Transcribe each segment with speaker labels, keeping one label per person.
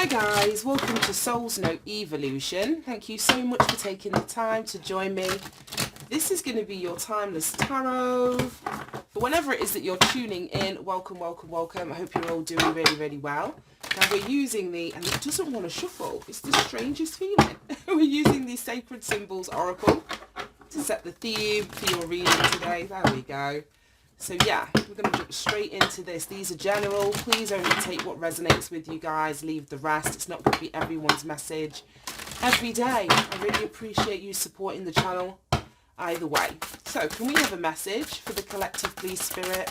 Speaker 1: Hi guys, welcome to Soul's Note Evolution. Thank you so much for taking the time to join me. This is going to be your Timeless Tarot. For whenever it is that you're tuning in, welcome, welcome, welcome. I hope you're all doing really, really well. Now we're using and it doesn't want to shuffle. It's the strangest feeling. We're using the Sacred Symbols Oracle to set the theme for your reading today. There we go. So yeah, we're going to jump straight into this. These are general. Please only take what resonates with you guys. Leave the rest. It's not going to be everyone's message every day. I really appreciate you supporting the channel either way. So can we have a message for the collective, please, Spirit?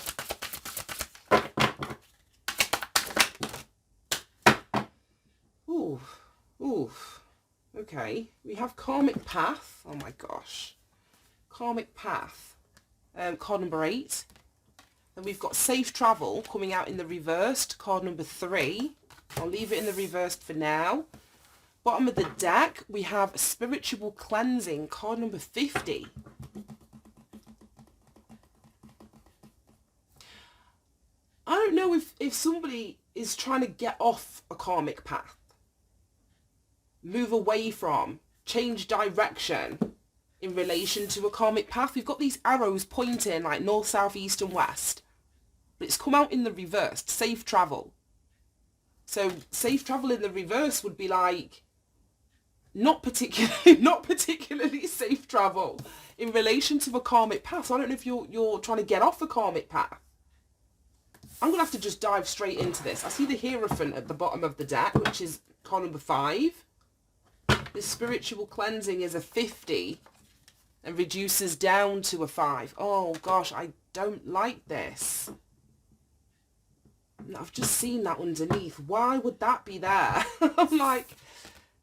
Speaker 1: Ooh, ooh. Okay, we have Karmic Path. Oh my gosh. Karmic Path. Card number 8. Then we've got Safe Travel coming out in the reversed, card number 3. I'll leave it in the reversed for now. Bottom of the deck, we have Spiritual Cleansing, card number 50. I don't know if somebody is trying to get off a karmic path, move away from, change direction in relation to a karmic path. We've got these arrows pointing like north, south, east and west. But it's come out in the reversed, safe travel. So safe travel in the reverse would be like not particularly safe travel in relation to a karmic path. So I don't know if you're trying to get off a karmic path. I'm going to have to just dive straight into this. I see the Hierophant at the bottom of the deck, which is card number 5. This spiritual cleansing is a 50 and reduces down to a 5. Oh gosh, I don't like this. I've just seen that underneath. Why would that be there? I'm like,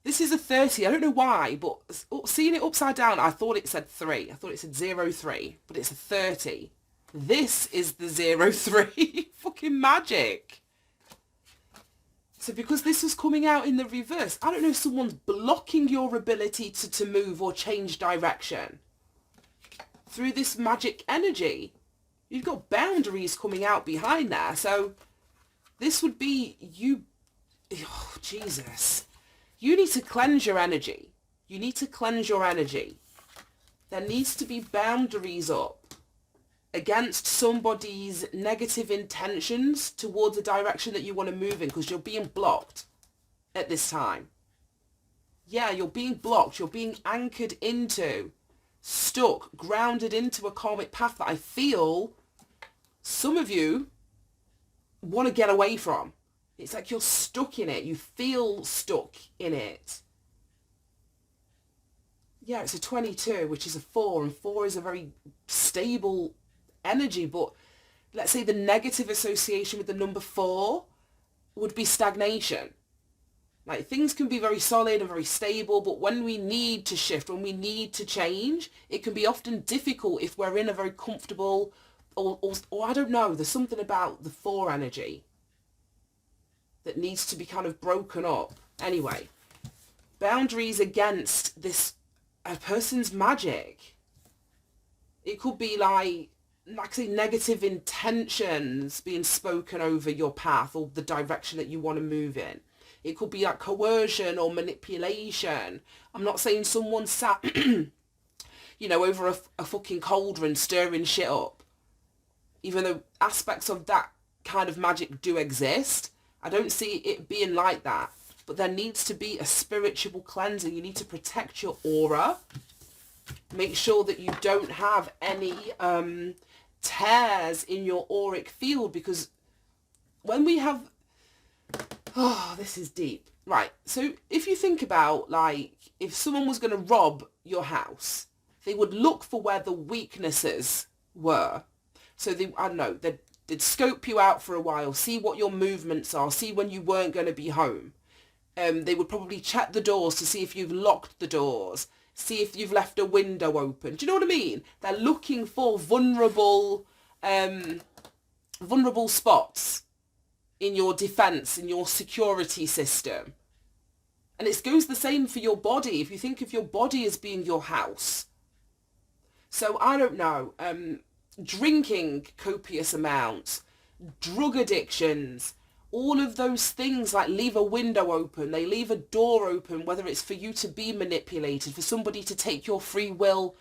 Speaker 1: this is a 30. I don't know why, but seeing it upside down, I thought it said 3. I thought it said 03, but it's a 30. This is the 03. Fucking magic. So because this was coming out in the reverse, I don't know if someone's blocking your ability to move or change direction through this magic energy. You've got boundaries coming out behind there. So this would be you. Oh, Jesus. You need to cleanse your energy. You need to cleanse your energy. There needs to be boundaries up against somebody's negative intentions towards the direction that you want to move in, because you're being blocked at this time. Yeah, you're being blocked. You're being anchored into, stuck, grounded into a karmic path that I feel some of you want to get away from. It's like you're stuck in it. You feel stuck in it. Yeah, it's a 22, which is a 4, and 4 is a very stable energy, but let's say the negative association with the number 4 would be stagnation. Like, things can be very solid and very stable, but when we need to shift, when we need to change, it can be often difficult if we're in a very comfortable or I don't know, there's something about the 4 energy that needs to be kind of broken up. Anyway, boundaries against this a person's magic. It could be like I say, negative intentions being spoken over your path or the direction that you want to move in. It could be like coercion or manipulation. I'm not saying someone sat, over a fucking cauldron stirring shit up. Even though aspects of that kind of magic do exist, I don't see it being like that. But there needs to be a spiritual cleansing. You need to protect your aura. Make sure that you don't have any tears in your auric field, because when we have... Oh, this is deep. Right, so if you think about, like, if someone was going to rob your house, they would look for where the weaknesses were. So I don't know, they'd scope you out for a while, see what your movements are, see when you weren't going to be home. They would probably check the doors to see if you've locked the doors, see if you've left a window open. Do you know what I mean? They're looking for vulnerable spots in your defense, in your security system. And it goes the same for your body. If you think of your body as being your house. So I don't know, drinking copious amounts, drug addictions, all of those things, like leave a window open, they leave a door open, whether it's for you to be manipulated, for somebody to take your free will,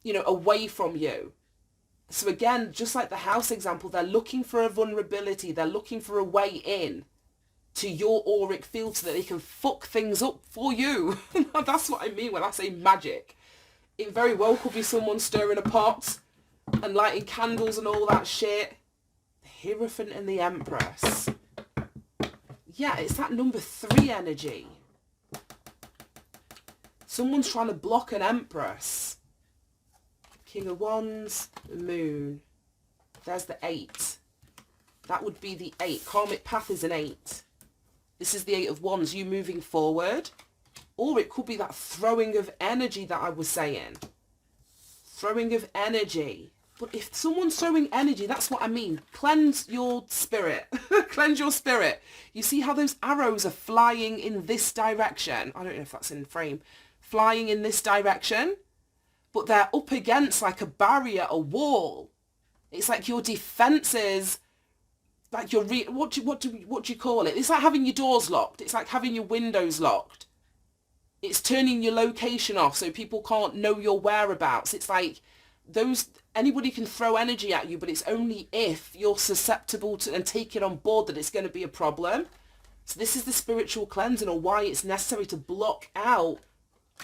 Speaker 1: you know, away from you. So again, just like the house example, they're looking for a vulnerability. They're looking for a way in to your auric field so that they can fuck things up for you. That's what I mean when I say magic. It very well could be someone stirring a pot and lighting candles and all that shit. The Hierophant and the Empress. Yeah, it's that number 3 energy. Someone's trying to block an Empress. King of Wands, the Moon. There's the 8. That would be the 8. Karmic path is an 8. This is the 8 of Wands, you moving forward. Or it could be that throwing of energy that I was saying. Throwing of energy. But if someone's throwing energy, that's what I mean. Cleanse your spirit. Cleanse your spirit. You see how those arrows are flying in this direction? I don't know if that's in frame. Flying in this direction. But they're up against like a barrier, a wall. It's like your defenses, like your what do you call it? It's like having your doors locked. It's like having your windows locked. It's turning your location off so people can't know your whereabouts. It's like anybody can throw energy at you, but it's only if you're susceptible to and take it on board that it's going to be a problem. So this is the spiritual cleansing, or why it's necessary to block out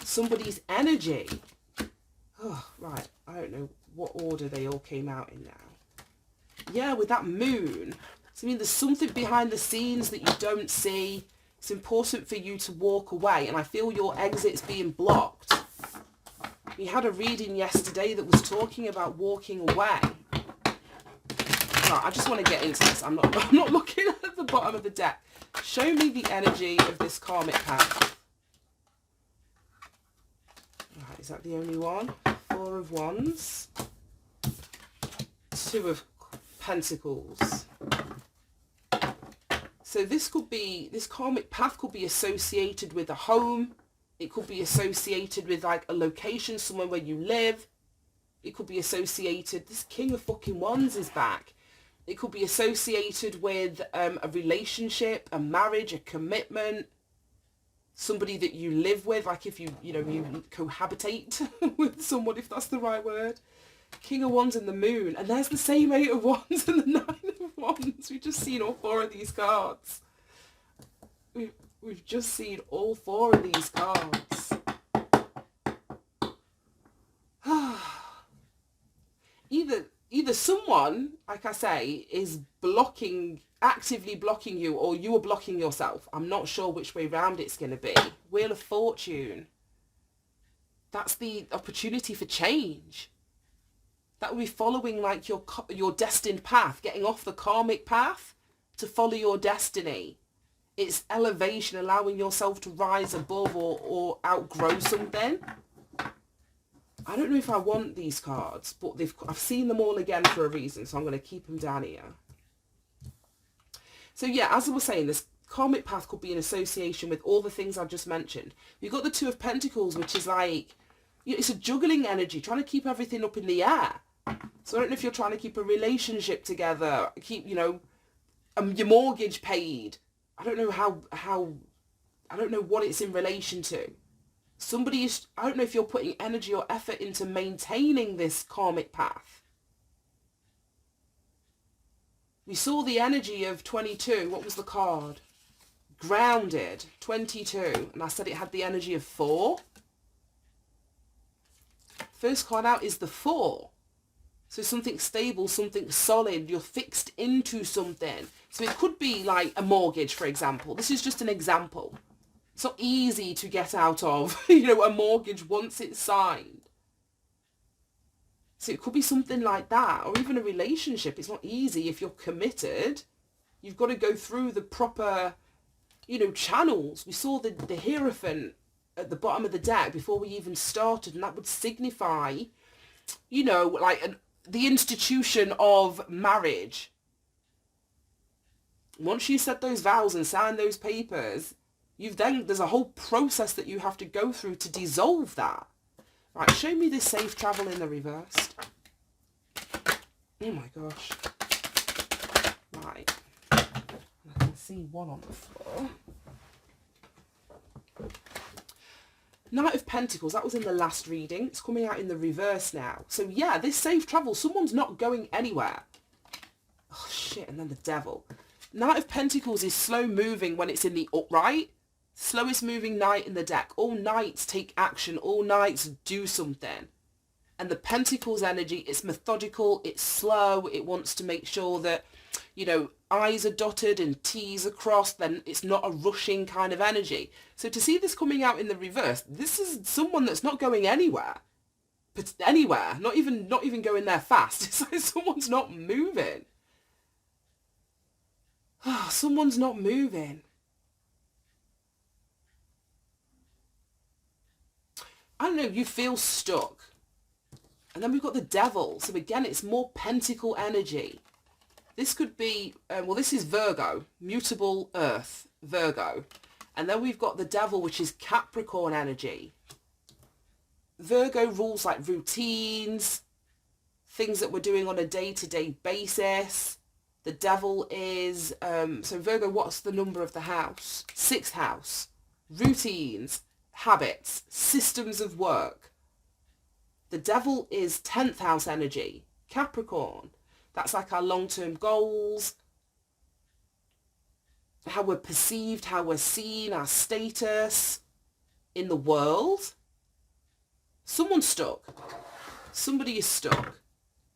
Speaker 1: somebody's energy. Oh, right, I don't know what order they all came out in now. Yeah, with that moon. So, I mean, there's something behind the scenes that you don't see. It's important for you to walk away. And I feel your exit's being blocked. We had a reading yesterday that was talking about walking away. Right, I just want to get into this. I'm not looking at the bottom of the deck. Show me the energy of this karmic path. Right, is that the only one? 4 of Wands. 2 of Pentacles. So this karmic path could be associated with a home. It could be associated with like a location, somewhere where you live. It could be associated, this King of fucking Wands is back. It could be associated with a relationship, a marriage, a commitment. Somebody that you live with, like if you cohabitate with someone, if that's the right word. King of Wands and the Moon. And there's the same 8 of Wands and the 9 of Wands. We've just seen all 4 of these cards. We've just seen all 4 of these cards. Either someone, like I say, is actively blocking you, or you are blocking yourself. I'm not sure which way round it's going to be. Wheel of Fortune. That's the opportunity for change. That will be following like your destined path, getting off the karmic path to follow your destiny. It's elevation, allowing yourself to rise above or outgrow something. I don't know if I want these cards, but I've seen them all again for a reason, so I'm going to keep them down here. So yeah, as I was saying, this karmic path could be in association with all the things I've just mentioned. We've got the 2 of Pentacles, which is like, it's a juggling energy, trying to keep everything up in the air. So I don't know if you're trying to keep a relationship together, keep, your mortgage paid. I don't know I don't know what it's in relation to. I don't know if you're putting energy or effort into maintaining this karmic path. We saw the energy of 22. What was the card? Grounded, 22. And I said it had the energy of 4. First card out is the 4. So something stable, something solid. You're fixed into something. So it could be like a mortgage, for example. This is just an example. It's not easy to get out of, a mortgage once it's signed. So it could be something like that, or even a relationship. It's not easy if you're committed. You've got to go through the proper, channels. We saw the Hierophant at the bottom of the deck before we even started, and that would signify, the institution of marriage. Once you set those vows and sign those papers, there's a whole process that you have to go through to dissolve that. Right, show me this safe travel in the reversed. Oh my gosh. Right. Let's see one on the floor. Knight of Pentacles, that was in the last reading. It's coming out in the reverse now. So yeah, this safe travel, someone's not going anywhere. Oh shit, and then the Devil. Knight of Pentacles is slow moving when it's in the upright. Slowest moving knight in the deck. All knights take action. All knights do something. And the Pentacles energy, it's methodical, it's slow, it wants to make sure that, you know, I's are dotted and T's are crossed, then it's not a rushing kind of energy. So to see this coming out in the reverse, this is someone that's not going anywhere. But anywhere, not even going there fast. It's like someone's not moving. Oh, someone's not moving. I don't know, you feel stuck. And then we've got the Devil. So again, it's more pentacle energy. This could be, well, this is Virgo, mutable earth, Virgo. And then we've got the Devil, which is Capricorn energy. Virgo rules like routines, things that we're doing on a day-to-day basis. The Devil is, so Virgo, what's the number of the house? 6th house. Routines, habits, systems of work. The Devil is 10th house energy, Capricorn. That's like our long-term goals, how we're perceived, how we're seen, our status in the world. Someone's stuck. Somebody is stuck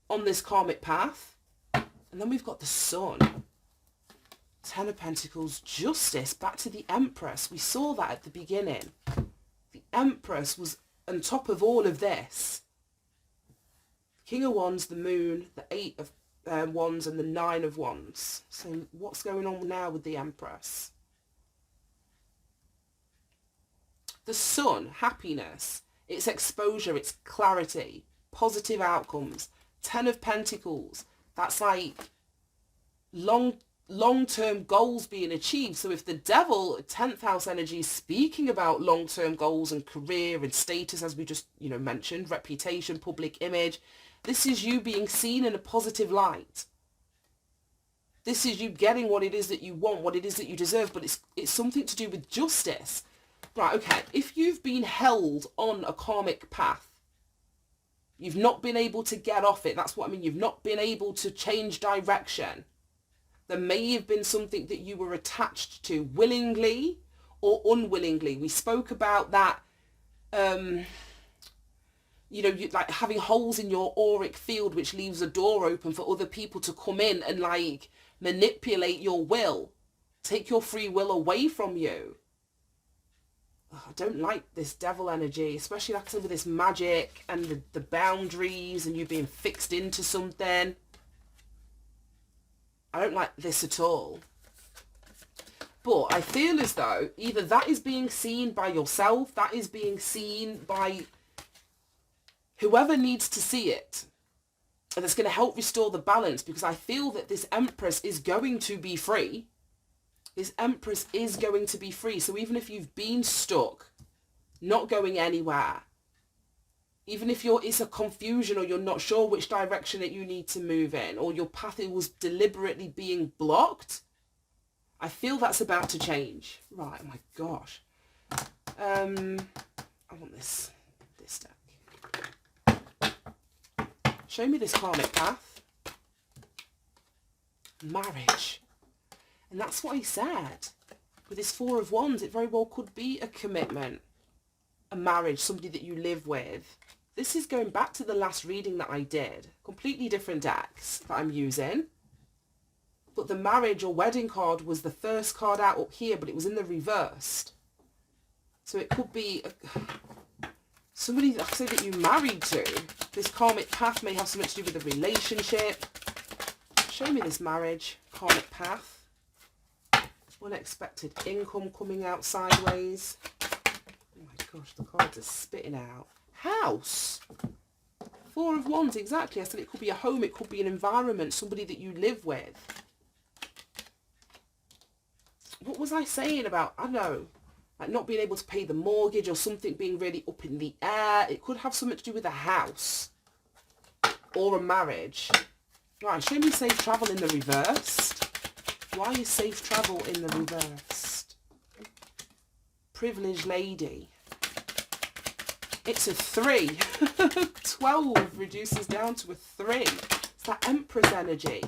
Speaker 1: on this karmic path. And then we've got the Sun. 10 of Pentacles, Justice, back to the Empress. We saw that at the beginning. The Empress was on top of all of this. King of Wands, the Moon, the 8 of Wands and the 9 of Wands. So what's going on now with the Empress? The Sun, happiness, it's exposure, it's clarity, positive outcomes. 10 of Pentacles, that's like long-term goals being achieved. So if the Devil, 10th house energy, is speaking about long-term goals and career and status, as we just, you know, mentioned, reputation, public image, this is you being seen in a positive light. This is you getting what it is that you want, what it is that you deserve, but it's something to do with justice. Right, okay, if you've been held on a karmic path, you've not been able to get off it, that's what I mean, you've not been able to change direction. There may have been something that you were attached to willingly or unwillingly. We spoke about that, you know, like having holes in your auric field, which leaves a door open for other people to come in and like manipulate your will, take your free will away from you. Oh, I don't like this Devil energy, especially like I said with this magic and the boundaries and you being fixed into something. I don't like this at all. But I feel as though either that is being seen by yourself, that is being seen by whoever needs to see it. And that's going to help restore the balance, because I feel that this Empress is going to be free. This Empress is going to be free. So even if you've been stuck, not going anywhere, even if it's a confusion or you're not sure which direction that you need to move in, or your path was deliberately being blocked, I feel that's about to change. Right, oh my gosh. I want this deck. Show me this karmic path. Marriage. And that's what he said. With this 4 of Wands, it very well could be a commitment, a marriage, somebody that you live with. This is going back to the last reading that I did. Completely different decks that I'm using. But the marriage or wedding card was the first card out up here, but it was in the reversed. So it could be somebody that you married to. This karmic path may have something to do with a relationship. Show me this marriage, karmic path. Unexpected income coming out sideways. Oh my gosh, the cards are spitting out. House. 4 of Wands, exactly. I said it could be a home, it could be an environment, somebody that you live with. What was I saying about, I don't know, like not being able to pay the mortgage or something being really up in the air? It could have something to do with a house or a marriage. Right, show me safe travel in the reversed. Why is safe travel in the reversed? Privileged lady. It's a 3. 12 reduces down to a 3. It's that Empress energy.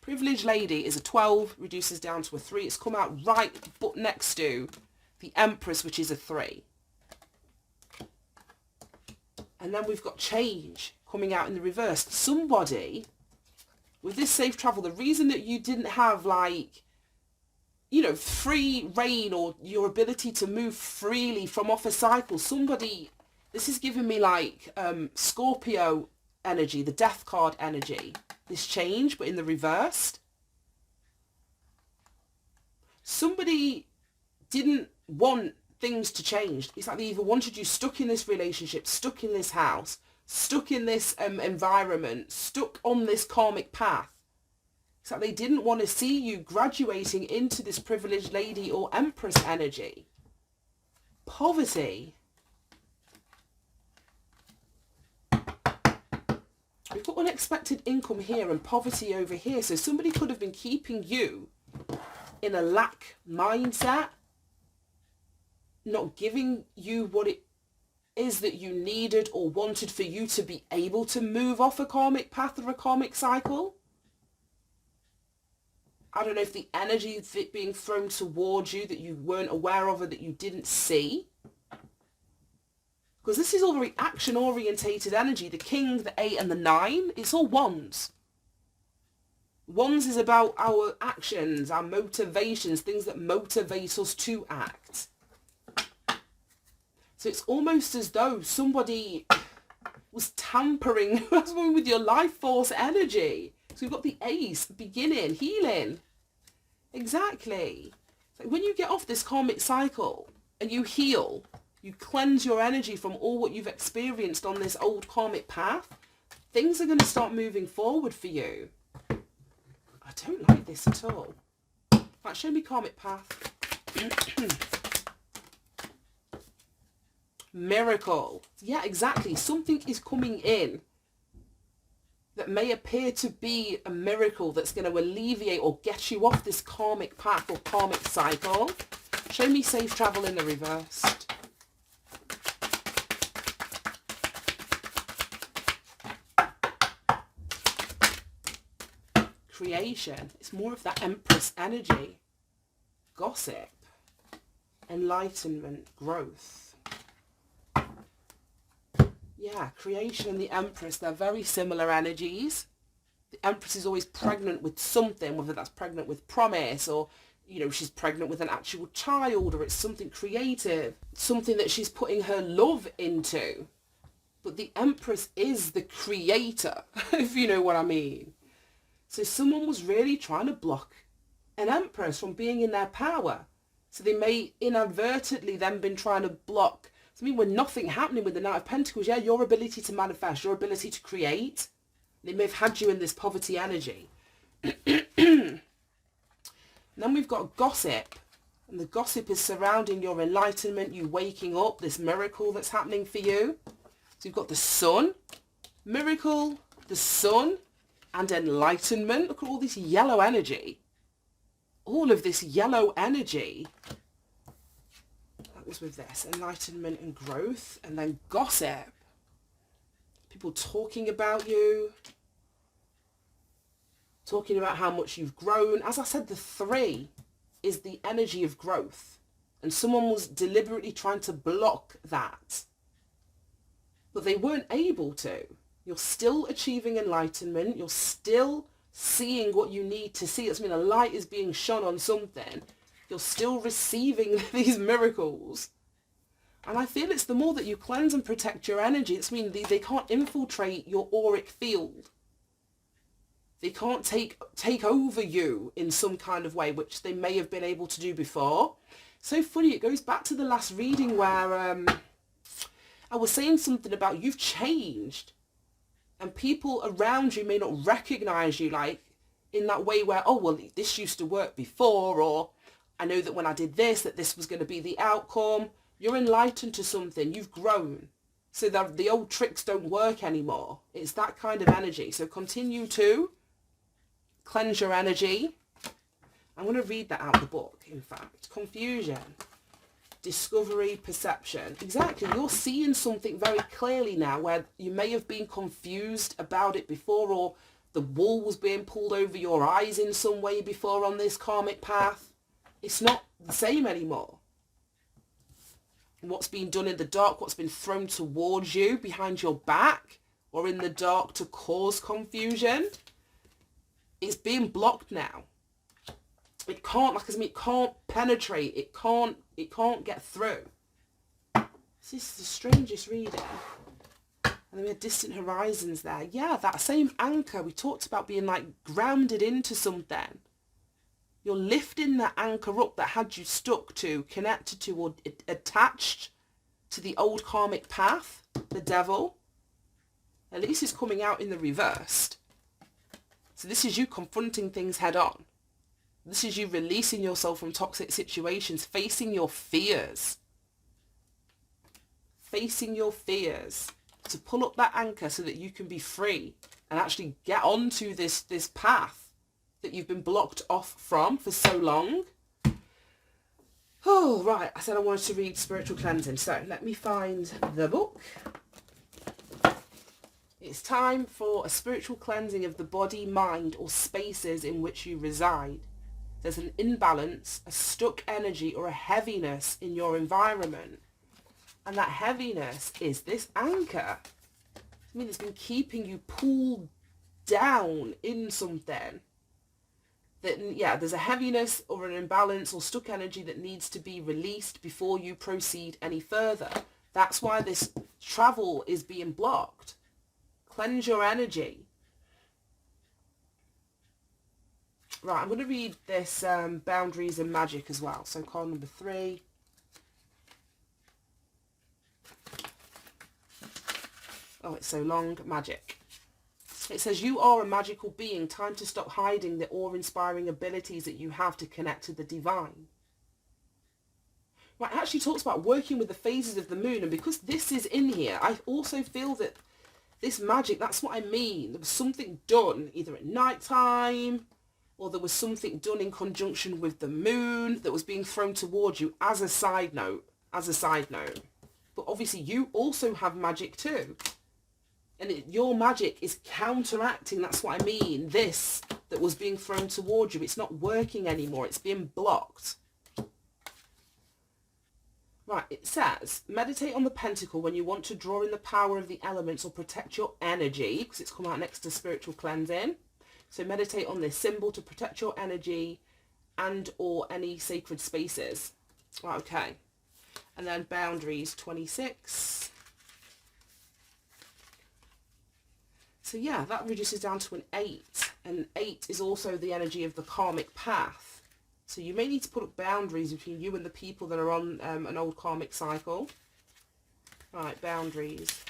Speaker 1: Privileged lady is a 12, reduces down to a 3. It's come out right but next to the Empress, which is a 3. And then we've got change coming out in the reverse. Somebody, with this safe travel, the reason that you didn't have, like, you know, free reign or your ability to move freely from off a cycle, somebody, this is giving me like Scorpio energy, the death card energy. This change, but in the reversed. Somebody didn't want things to change. It's like they either wanted you stuck in this relationship, stuck in this house, stuck in this environment, stuck on this karmic path. It's like they didn't want to see you graduating into this privileged lady or Empress energy. Poverty. We've got unexpected income here and poverty over here. So somebody could have been keeping you in a lack mindset, not giving you what it is that you needed or wanted for you to be able to move off a karmic path or a karmic cycle. I don't know if the energy of it being thrown towards you that you weren't aware of or that you didn't see. Because this is all very action-orientated energy. The King, the 8 and the 9, it's all wands. Wands is about our actions, our motivations, things that motivate us to act. So it's almost as though somebody was tampering with your life force energy. So we've got the Ace, beginning, healing. Exactly. It's like when you get off this karmic cycle and you heal, you cleanse your energy from all what you've experienced on this old karmic path, things are going to start moving forward for you. I don't like this at all. Right, show me karmic path. Miracle. Yeah, exactly. Something is coming in that may appear to be a miracle that's going to alleviate or get you off this karmic path or karmic cycle. Show me safe travel in the reversed. Creation. It's more of that Empress energy. Gossip. Enlightenment. Growth. Yeah, creation and the Empress, they're very similar energies. The Empress is always pregnant with something, whether that's pregnant with promise or, you know, she's pregnant with an actual child or it's something creative, something that she's putting her love into. But the Empress is the creator, if you know what I mean. So someone was really trying to block an Empress from being in their power. So they may inadvertently then been trying to block. So I mean, when nothing happening with the Knight of Pentacles, yeah, your ability to manifest, your ability to create, they may have had you in this poverty energy. And then we've got gossip. And the gossip is surrounding your enlightenment, you waking up, this miracle that's happening for you. So you've got the Sun, miracle, the Sun, and enlightenment. Look at all this yellow energy. All of this yellow energy. That was with this. Enlightenment and growth. And then gossip. People talking about you. Talking about how much you've grown. As I said, the 3 is the energy of growth. And someone was deliberately trying to block that. But they weren't able to. You're still achieving enlightenment. You're still seeing what you need to see. That's mean a light is being shone on something. You're still receiving these miracles. And I feel it's the more that you cleanse and protect your energy, it's mean they can't infiltrate your auric field. They can't take over you in some kind of way, which they may have been able to do before. So funny, it goes back to the last reading where I was saying something about you've changed. And people around you may not recognize you like in that way where, oh, well, this used to work before, or I know that when I did this, that this was going to be the outcome. You're enlightened to something. You've grown. So that the old tricks don't work anymore. It's that kind of energy. So continue to Cleanse your energy. I'm going to read that out of the book, in fact. Confusion. Discovery, perception. Exactly. You're seeing something very clearly now where you may have been confused about it before, or the wool was being pulled over your eyes in some way before on this karmic path. It's not the same anymore. What's been done in the dark, what's been thrown towards you behind your back or in the dark to cause confusion, it's being blocked now. It can't, like I said, it can't penetrate. It can't get through. This is the strangest reading. And then we had distant horizons there. Yeah, that same anchor we talked about being like grounded into something. You're lifting that anchor up that had you stuck to, connected to, or attached to the old karmic path, the devil. At least it's coming out in the reversed. So this is you confronting things head on. This is you releasing yourself from toxic situations, facing your fears. Facing your fears to pull up that anchor so that you can be free and actually get onto this path that you've been blocked off from for so long. Oh, right. I said I wanted to read Spiritual Cleansing. So let me find the book. It's time for a spiritual cleansing of the body, mind, or spaces in which you reside. There's an imbalance, a stuck energy, or a heaviness in your environment. And that heaviness is this anchor. I mean, it's been keeping you pulled down in something. That, yeah, there's a heaviness or an imbalance or stuck energy that needs to be released before you proceed any further. That's why this travel is being blocked. Cleanse your energy. Right, I'm going to read this Boundaries and Magic as well. So card number 3. Oh, it's so long. Magic. It says, you are a magical being. Time to stop hiding the awe-inspiring abilities that you have to connect to the divine. Right, it actually talks about working with the phases of the moon. And because this is in here, I also feel that this magic, that's what I mean. There was something done either at night time, or there was something done in conjunction with the moon that was being thrown towards you as a side note. But obviously you also have magic too. And your magic is counteracting, that's what I mean, this that was being thrown towards you. It's not working anymore. It's being blocked. Right, it says, meditate on the pentacle when you want to draw in the power of the elements or protect your energy, because it's come out next to spiritual cleansing. So meditate on this symbol to protect your energy and or any sacred spaces. Right, okay. And then boundaries, 26. So yeah, that reduces down to an 8. And 8 is also the energy of the karmic path. So you may need to put up boundaries between you and the people that are on an old karmic cycle. Right, boundaries.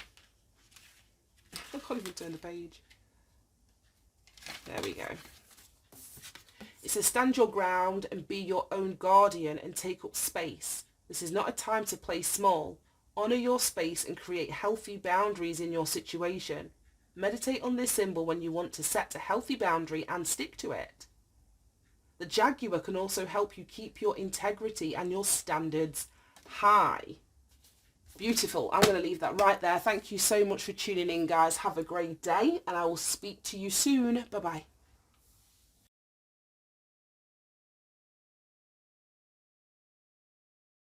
Speaker 1: I can't even turn the page. There we go. It says, stand your ground and be your own guardian and take up space. This is not a time to play small. Honor your space and create healthy boundaries in your situation. Meditate on this symbol when you want to set a healthy boundary and stick to it. The Jaguar can also help you keep your integrity and your standards high. Beautiful. I'm going to leave that right there. Thank you so much for tuning in, guys. Have a great day, and I will speak to you soon. Bye-bye.